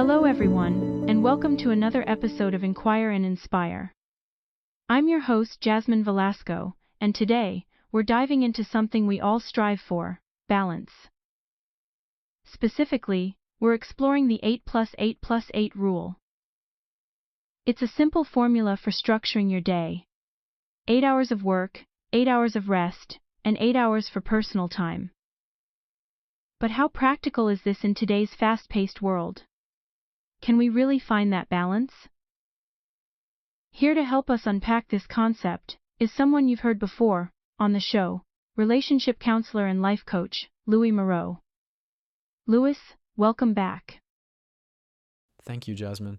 Hello everyone, and welcome to another episode of Inquire and Inspire. I'm your host Jasmine Velasco, and today, we're diving into something we all strive for, balance. Specifically, we're exploring the 8+8+8 rule. It's a simple formula for structuring your day. 8 hours of work, 8 hours of rest, and 8 hours for personal time. But how practical is this in today's fast-paced world? Can we really find that balance? Here to help us unpack this concept is someone you've heard before on the show, relationship counselor and life coach, Louis Moreau. Louis, welcome back. Thank you, Jasmine.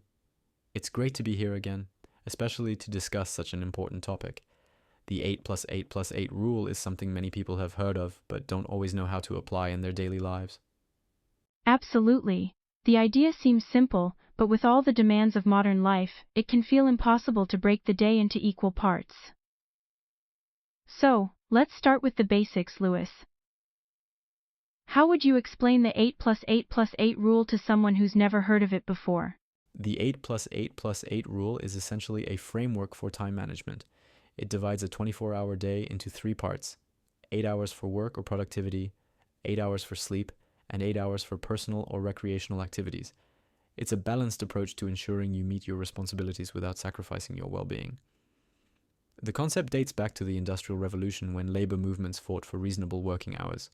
It's great to be here again, especially to discuss such an important topic. The 8+8+8 rule is something many people have heard of, but don't always know how to apply in their daily lives. Absolutely. The idea seems simple, but with all the demands of modern life, it can feel impossible to break the day into equal parts. So, let's start with the basics, Louis. How would you explain the 8+8+8 rule to someone who's never heard of it before? The 8+8+8 rule is essentially a framework for time management. It divides a 24-hour day into 3 parts: 8 hours for work or productivity, 8 hours for sleep, and 8 hours for personal or recreational activities. It's a balanced approach to ensuring you meet your responsibilities without sacrificing your well-being. The concept dates back to the Industrial Revolution when labor movements fought for reasonable working hours.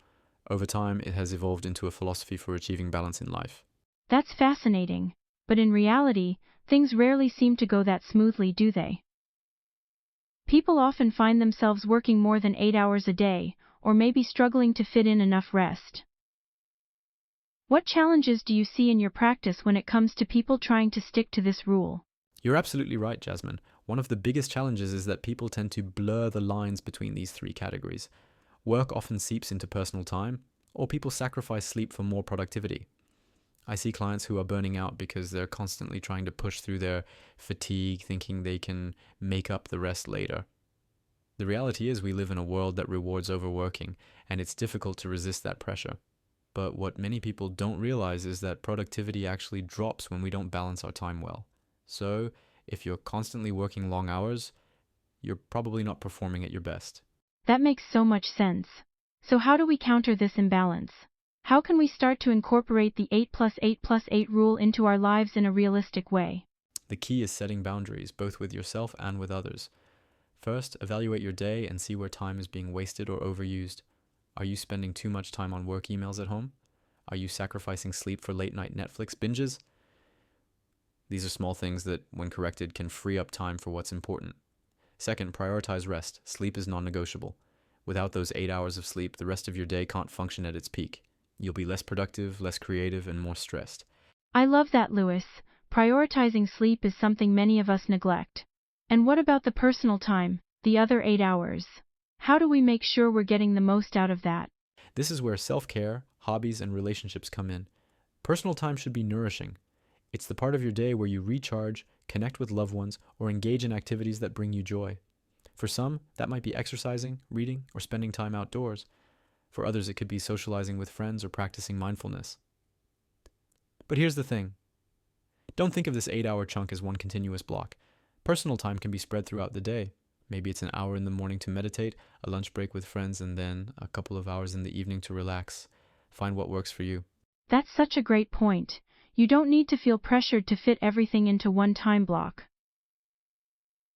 Over time, it has evolved into a philosophy for achieving balance in life. That's fascinating, but in reality, things rarely seem to go that smoothly, do they? People often find themselves working more than 8 hours a day, or maybe struggling to fit in enough rest. What challenges do you see in your practice when it comes to people trying to stick to this rule? You're absolutely right, Jasmine. One of the biggest challenges is that people tend to blur the lines between these 3 categories. Work often seeps into personal time, or people sacrifice sleep for more productivity. I see clients who are burning out because they're constantly trying to push through their fatigue, thinking they can make up the rest later. The reality is we live in a world that rewards overworking, and it's difficult to resist that pressure. But what many people don't realize is that productivity actually drops when we don't balance our time well. So, if you're constantly working long hours, you're probably not performing at your best. That makes so much sense. So how do we counter this imbalance? How can we start to incorporate the 8+8+8 rule into our lives in a realistic way? The key is setting boundaries, both with yourself and with others. First, evaluate your day and see where time is being wasted or overused. Are you spending too much time on work emails at home? Are you sacrificing sleep for late-night Netflix binges? These are small things that, when corrected, can free up time for what's important. Second, prioritize rest. Sleep is non-negotiable. Without those 8 hours of sleep, the rest of your day can't function at its peak. You'll be less productive, less creative, and more stressed. I love that, Louis. Prioritizing sleep is something many of us neglect. And what about the personal time, the other 8 hours? How do we make sure we're getting the most out of that? This is where self-care, hobbies, and relationships come in. Personal time should be nourishing. It's the part of your day where you recharge, connect with loved ones, or engage in activities that bring you joy. For some, that might be exercising, reading, or spending time outdoors. For others, it could be socializing with friends or practicing mindfulness. But here's the thing. Don't think of this 8-hour chunk as one continuous block. Personal time can be spread throughout the day. Maybe it's an hour in the morning to meditate, a lunch break with friends, and then a couple of hours in the evening to relax. Find what works for you. That's such a great point. You don't need to feel pressured to fit everything into one time block.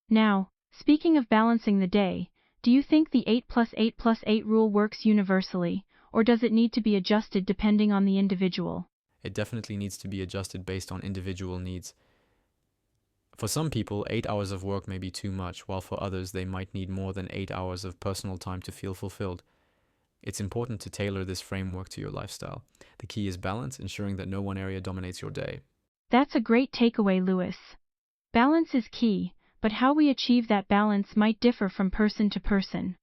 Now, speaking of balancing the day, do you think the 8+8+8 rule works universally, or does it need to be adjusted depending on the individual? It definitely needs to be adjusted based on individual needs. For some people, 8 hours of work may be too much, while for others they might need more than 8 hours of personal time to feel fulfilled. It's important to tailor this framework to your lifestyle. The key is balance, ensuring that no one area dominates your day. That's a great takeaway, Louis. Balance is key, but how we achieve that balance might differ from person to person.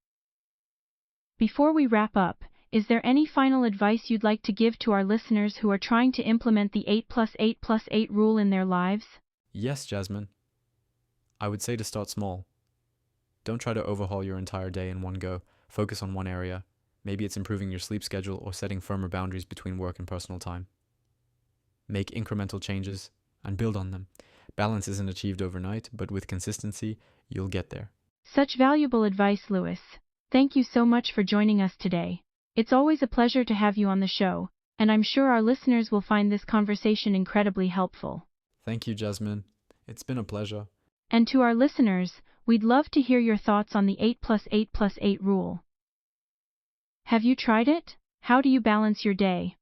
Before we wrap up, is there any final advice you'd like to give to our listeners who are trying to implement the 8+8+8 rule in their lives? Yes, Jasmine. I would say to start small. Don't try to overhaul your entire day in one go. Focus on one area. Maybe it's improving your sleep schedule or setting firmer boundaries between work and personal time. make incremental changes, and build on them. Balance isn't achieved overnight, but with consistency, you'll get there. Such valuable advice, Louis. Thank you so much for joining us today. It's always a pleasure to have you on the show, and I'm sure our listeners will find this conversation incredibly helpful. Thank you, Jasmine. It's been a pleasure. And to our listeners, we'd love to hear your thoughts on the 8+8+8 rule. Have you tried it? How do you balance your day?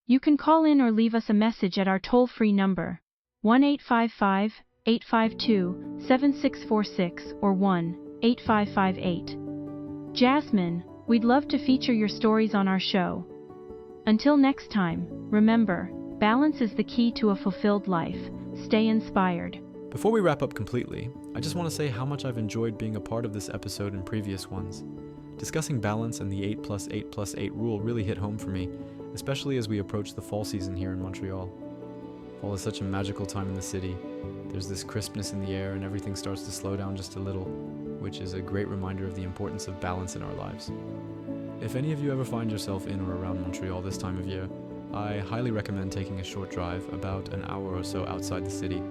You can call in or leave us a message at our toll-free number, 1-855-852-7646 or 1-8558. Jasmine, we'd love to feature your stories on our show. Until next time, remember, balance is the key to a fulfilled life. Stay inspired. Before we wrap up completely, I just want to say how much I've enjoyed being a part of this episode and previous ones. Discussing balance and the 8+8+8 rule really hit home for me, especially as we approach the fall season here in Montreal. Fall is such a magical time in the city. There's this crispness in the air and everything starts to slow down just a little, which is a great reminder of the importance of balance in our lives. If any of you ever find yourself in or around Montreal this time of year, I highly recommend taking a short drive, about an hour or so outside the city.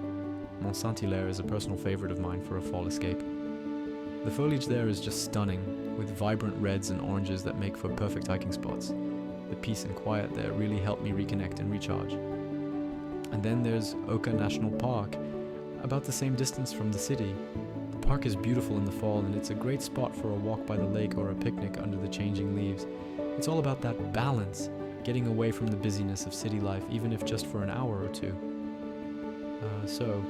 Mont Saint-Hilaire is a personal favorite of mine for a fall escape. The foliage there is just stunning, with vibrant reds and oranges that make for perfect hiking spots. The peace and quiet there really help me reconnect and recharge. And then there's Oka National Park, about the same distance from the city. The park is beautiful in the fall and it's a great spot for a walk by the lake or a picnic under the changing leaves. It's all about that balance, getting away from the busyness of city life, even if just for an hour or two. So,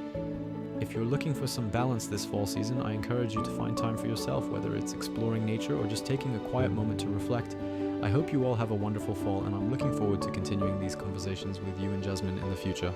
if you're looking for some balance this fall season, I encourage you to find time for yourself, whether it's exploring nature or just taking a quiet moment to reflect. I hope you all have a wonderful fall, and I'm looking forward to continuing these conversations with you and Jasmine in the future.